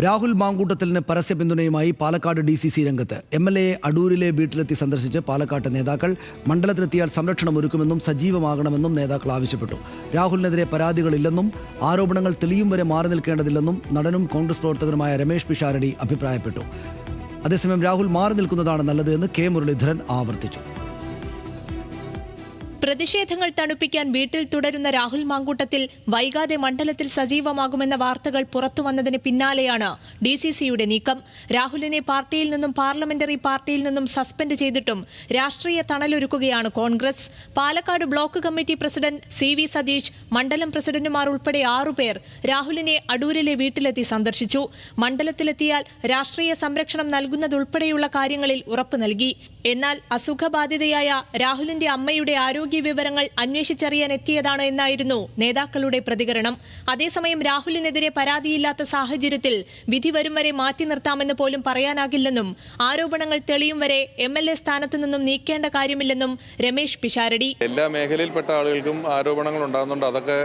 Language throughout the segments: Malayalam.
രാഹുൽ മാങ്കൂട്ടത്തിലിന് പരസ്യ പിന്തുണയുമായി പാലക്കാട് DCC രംഗത്ത്. MLA അടൂരിലെ വീട്ടിലെത്തി സന്ദർശിച്ച് പാലക്കാട്ട് നേതാക്കൾ. മണ്ഡലത്തിലെത്തിയാൽ സംരക്ഷണം ഒരുക്കുമെന്നും സജീവമാകണമെന്നും നേതാക്കൾ ആവശ്യപ്പെട്ടു. രാഹുലിനെതിരെ പരാതികളില്ലെന്നും ആരോപണങ്ങൾ തെളിയും വരെ മാറി നിൽക്കേണ്ടതില്ലെന്നും നടനും കോൺഗ്രസ് പ്രവർത്തകനുമായ രമേശ് പിഷാരടി അഭിപ്രായപ്പെട്ടു. അതേസമയം രാഹുൽ മാറി നിൽക്കുന്നതാണ് നല്ലത് എന്ന് K മുരളീധരൻ ആവർത്തിച്ചു. പ്രതിഷേധങ്ങൾ തണുപ്പിക്കാൻ വീട്ടിൽ തുടരുന്ന രാഹുൽ മാങ്കൂട്ടത്തിൽ വൈകാതെ മണ്ഡലത്തിൽ സജീവമാകുമെന്ന വാർത്തകൾ പുറത്തുവന്നതിന് പിന്നാലെയാണ് DCCയുടെ നീക്കം. രാഹുലിനെ പാർട്ടിയിൽ നിന്നും പാർലമെന്ററി പാർട്ടിയിൽ നിന്നും സസ്പെൻഡ് ചെയ്തിട്ടും രാഷ്ട്രീയ തണലൊരുക്കുകയാണ് Congress. Palakkad block committee president CV Satheesh, മണ്ഡലം പ്രസിഡന്റുമാർ ഉൾപ്പെടെ 6 പേർ രാഹുലിനെ അടൂരിലെ വീട്ടിലെത്തി സന്ദർശിച്ചു. മണ്ഡലത്തിലെത്തിയാൽ രാഷ്ട്രീയ സംരക്ഷണം നൽകുന്നതുൾപ്പെടെയുള്ള കാര്യങ്ങളിൽ ഉറപ്പ് നൽകി. എന്നാൽ അസുഖബാധിതയായ രാഹുലിന്റെ അമ്മയുടെ ആരോഗ്യ വിവരങ്ങൾ അന്വേഷിച്ചറിയാൻ എത്തിയതാണ് എന്നായിരുന്നു നേതാക്കളുടെ പ്രതികരണം. അതേസമയം രാഹുലിനെതിരെ പരാതിയില്ലാത്ത സാഹചര്യത്തിൽ വിധി വരും വരെ മാറ്റി നിർത്താമെന്ന് പോലും പറയാനാകില്ലെന്നും ആരോപണങ്ങൾ തെളിയും വരെ MLA സ്ഥാനത്ത് നിന്നും നീക്കേണ്ട കാര്യമില്ലെന്നും രമേശ് പിഷാരടി. എല്ലാ മേഖലയിൽപ്പെട്ട ആളുകൾക്കും ആരോപണങ്ങൾ ഉണ്ടാകുന്നുണ്ട്. അതൊക്കെ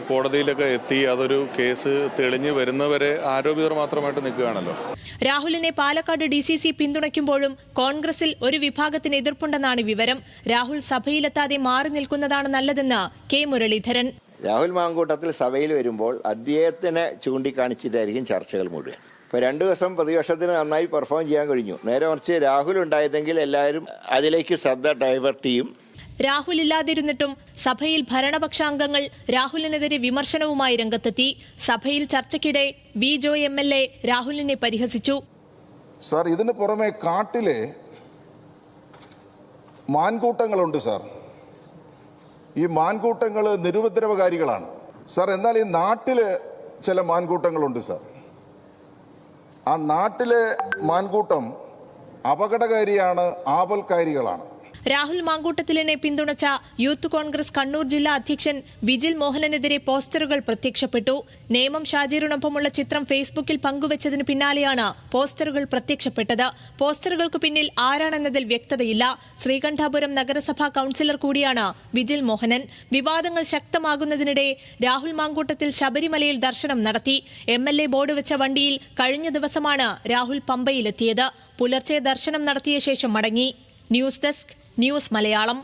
കോടതിയിലൊക്കെ എത്തി അതൊരു കേസ് തെളിഞ്ഞു വരുന്നവരെ ആരോപിതർ മാത്രമായിട്ട് നിൽക്കുകയാണല്ലോ. രാഹുലിനെ പാലക്കാട് DCC പിന്തുണയ്ക്കുമ്പോഴും കോൺഗ്രസിൽ ഒരു വിഭാഗത്തിന് എതിർപ്പുണ്ടെന്നാണ് വിവരം. രാഹുൽ സഭയിലെത്താതെ മാറി നിൽക്കുന്നതാണ് നല്ലതെന്ന് K മുരളീധരൻ. രാഹുൽ മാങ്കൂട്ടത്തിൽ സഭയിൽ വരുമ്പോൾ അദ്ദേഹത്തിനെ ചൂണ്ടിക്കാണിച്ചിട്ടായിരിക്കും ചർച്ചകൾ മുഴുവൻ. ഇപ്പോൾ 2 ദിവസം പ്രതിപക്ഷത്തിന് നന്നായി പെർഫോം ചെയ്യാൻ കഴിഞ്ഞു. നേരെ മറിച്ച് രാഹുൽ ഉണ്ടായതെങ്കിൽ എല്ലാവരും അതിലേക്ക് ശ്രദ്ധ ഡൈവേർട്ട് ചെയ്യും. രാഹുൽ ഇല്ലാതിരുന്നിട്ടും സഭയിൽ ഭരണപക്ഷാംഗങ്ങൾ രാഹുലിനെതിരെ വിമർശനവുമായി രംഗത്തെത്തി. സഭയിൽ ചർച്ചയ്ക്കിടെ വി ജോയ് MLA രാഹുലിനെ പരിഹസിച്ചു. സാർ, ഇതിന് പുറമെ കാട്ടിലെ മാൻകൂട്ടങ്ങളുണ്ട് സാർ. ഈ മാൻകൂട്ടങ്ങൾ നിരുപദ്രവകാരികളാണ് സാർ. എന്നാൽ ഈ നാട്ടില് ചില മാൻകൂട്ടങ്ങളുണ്ട് സാർ. ആ നാട്ടിലെ മാൻകൂട്ടം അപകടകാരിയാണ്, ആപൽക്കാരികളാണ്. രാഹുൽ മാങ്കൂട്ടത്തിലിനെ പിന്തുണച്ച യൂത്ത് കോൺഗ്രസ് കണ്ണൂർ ജില്ലാ അധ്യക്ഷൻ വിജിൽ മോഹനനെതിരെ പോസ്റ്ററുകൾ പ്രത്യക്ഷപ്പെട്ടു. നേമം ഷാജിറിനൊപ്പമുള്ള ചിത്രം ഫേസ്ബുക്കിൽ പങ്കുവച്ചതിന് പിന്നാലെയാണ് പോസ്റ്ററുകൾ പ്രത്യക്ഷപ്പെട്ടത്. പോസ്റ്ററുകൾക്ക് പിന്നിൽ ആരാണെന്നതിൽ വ്യക്തതയില്ല. ശ്രീകണ്ഠാപുരം നഗരസഭാ കൌൺസിലർ കൂടിയാണ് വിജിൽ മോഹനൻ. വിവാദങ്ങൾ ശക്തമാകുന്നതിനിടെ രാഹുൽ മാങ്കൂട്ടത്തിൽ ശബരിമലയിൽ ദർശനം നടത്തി. MLA ബോർഡ് വെച്ച വണ്ടിയിൽ കഴിഞ്ഞ ദിവസമാണ് രാഹുൽ പമ്പയിലെത്തിയത്. പുലർച്ചെ ദർശനം നടത്തിയ ശേഷം മടങ്ങി. News desk, news Malayalam.